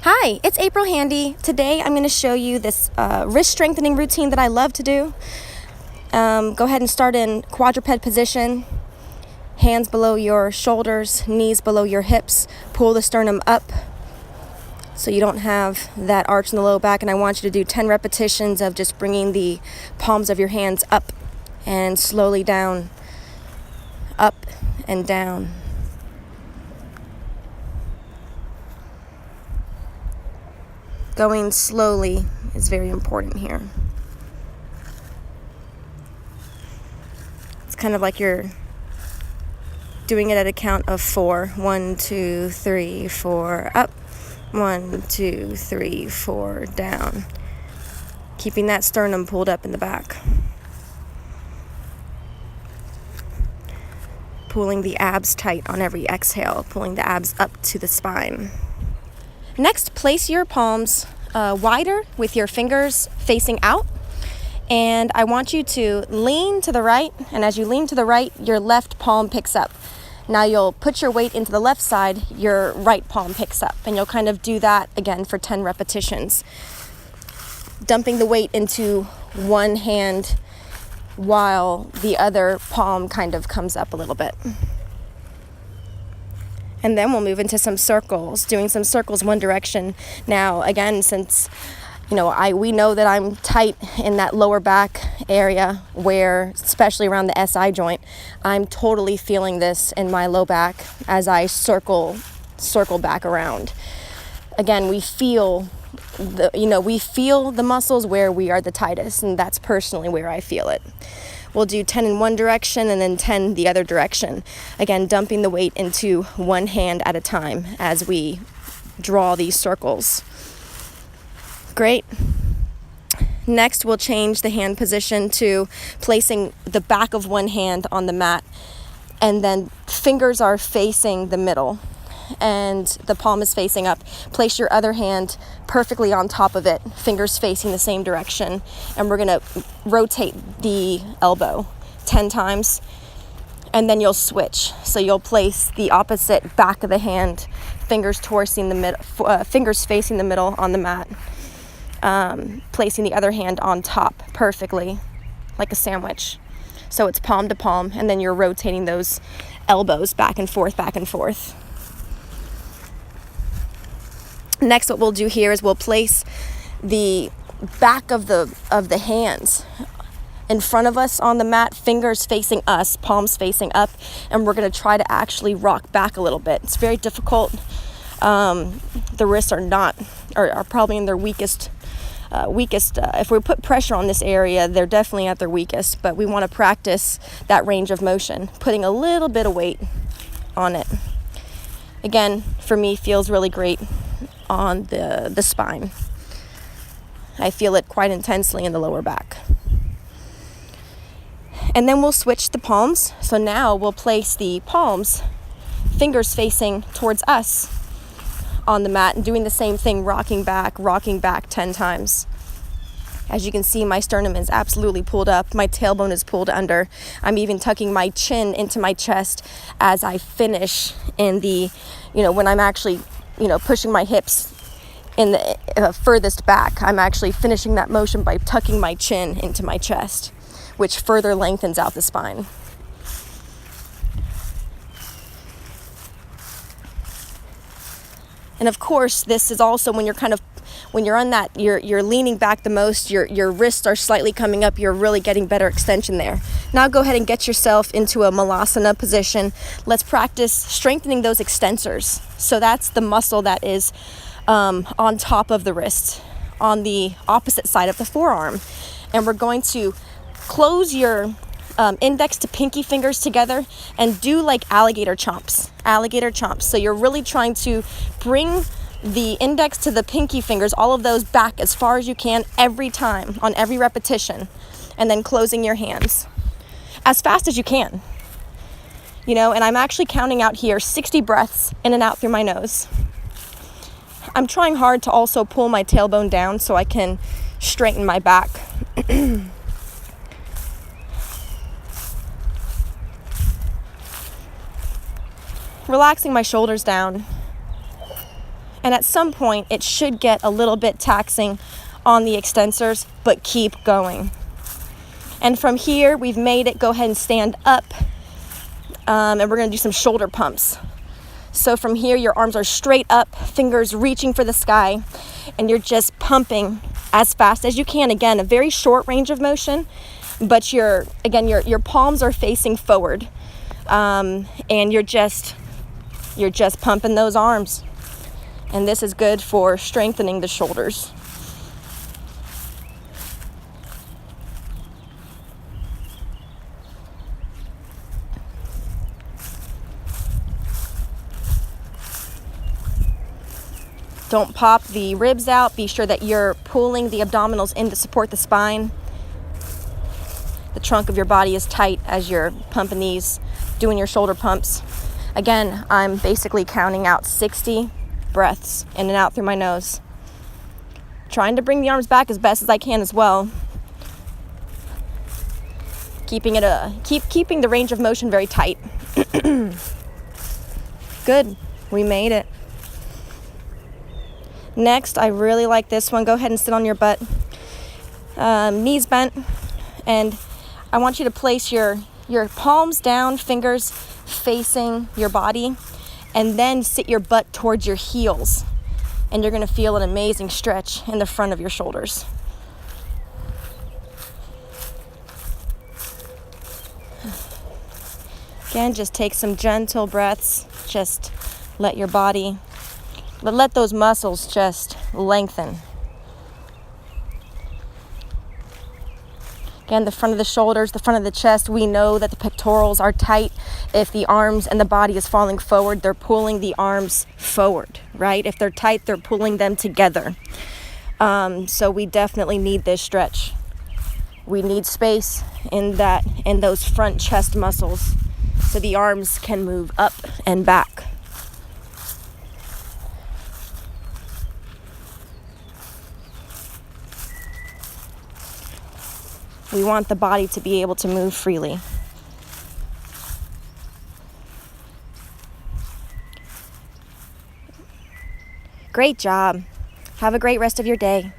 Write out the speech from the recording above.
Hi, it's April Handy. Today I'm going to show you this wrist strengthening routine that I love to do. Go ahead and start in quadruped position. Hands below your shoulders, knees below your hips. Pull the sternum up so you don't have that arch in the low back. And I want you to do 10 repetitions of just bringing the palms of your hands up and slowly down, up and down. Going slowly is very important here. It's kind of like you're doing it at a count of 4. 1, 2, 3, 4, up. 1, 2, 3, 4, down. Keeping that sternum pulled up in the back. Pulling the abs tight on every exhale, pulling the abs up to the spine. Next, place your palms wider with your fingers facing out. And I want you to lean to the right. And as you lean to the right, your left palm picks up. Now you'll put your weight into the left side, your right palm picks up. And you'll kind of do that again for 10 repetitions. Dumping the weight into one hand while the other palm kind of comes up a little bit. And then we'll move into some circles, doing some circles one direction. Now, again, since we know that I'm tight in that lower back area where, especially around the SI joint, I'm totally feeling this in my low back as I circle back around. Again, we feel the muscles where we are the tightest, and that's personally where I feel it. We'll do 10 in one direction and then 10 the other direction. Again, dumping the weight into one hand at a time as we draw these circles. Great. Next, we'll change the hand position to placing the back of one hand on the mat, and then fingers are facing the middle and the palm is facing up. Place your other hand perfectly on top of it, fingers facing the same direction, and we're going to rotate the elbow 10 times, and then you'll switch. So you'll place the opposite back of the hand, fingers facing the middle on the mat, placing the other hand on top perfectly, like a sandwich. So it's palm to palm, and then you're rotating those elbows back and forth, back and forth. Next, what we'll do here is we'll place the back of the hands in front of us on the mat, fingers facing us, palms facing up, and we're going to try to actually rock back a little bit. It's very difficult. The wrists are probably in their weakest. If we put pressure on this area, they're definitely at their weakest, but we want to practice that range of motion, putting a little bit of weight on it. Again, for me, feels really great on the spine. I feel it quite intensely in the lower back. And then we'll switch the palms. So now we'll place the palms, fingers facing towards us on the mat, and doing the same thing, rocking back 10 times. As you can see, my sternum is absolutely pulled up. My tailbone is pulled under. I'm even tucking my chin into my chest as I finish in the, when I'm actually, pushing my hips in the furthest back. I'm actually finishing that motion by tucking my chin into my chest, which further lengthens out the spine. And of course, this is also when you're on that, you're leaning back the most, your wrists are slightly coming up, you're really getting better extension there. Now go ahead and get yourself into a malasana position. Let's practice strengthening those extensors. So that's the muscle that is on top of the wrist, on the opposite side of the forearm. And we're going to close your index to pinky fingers together and do like alligator chomps. So you're really trying to bring the index to the pinky fingers, all of those back as far as you can every time on every repetition, and then closing your hands as fast as you can. And I'm actually counting out here 60 breaths in and out through my nose. I'm trying hard to also pull my tailbone down so I can straighten my back. Relaxing my shoulders down And at some point, it should get a little bit taxing on the extensors, but keep going. And from here, we've made it. Go ahead and stand up. And we're going to do some shoulder pumps. So from here, your arms are straight up, fingers reaching for the sky, and you're just pumping as fast as you can. Again, a very short range of motion, but your palms are facing forward, and you're just pumping those arms. And this is good for strengthening the shoulders. Don't pop the ribs out. Be sure that you're pulling the abdominals in to support the spine. The trunk of your body is tight as you're pumping these, doing your shoulder pumps. Again, I'm basically counting out 60 breaths in and out through my nose. Trying to bring the arms back as best as I can as well. Keeping the range of motion very tight. Good. We made it. Next, I really like this one. Go ahead and sit on your butt. Knees bent. And I want you to place your palms down, fingers facing your body, and then sit your butt towards your heels. And you're going to feel an amazing stretch in the front of your shoulders. Again, just take some gentle breaths. Just let your body, let those muscles just lengthen. Again, the front of the shoulders, the front of the chest, we know that the pectorals are tight. If the arms and the body is falling forward, they're pulling the arms forward, right? If they're tight, they're pulling them together. So we definitely need this stretch. We need space in those front chest muscles so the arms can move up and back. We want the body to be able to move freely. Great job. Have a great rest of your day.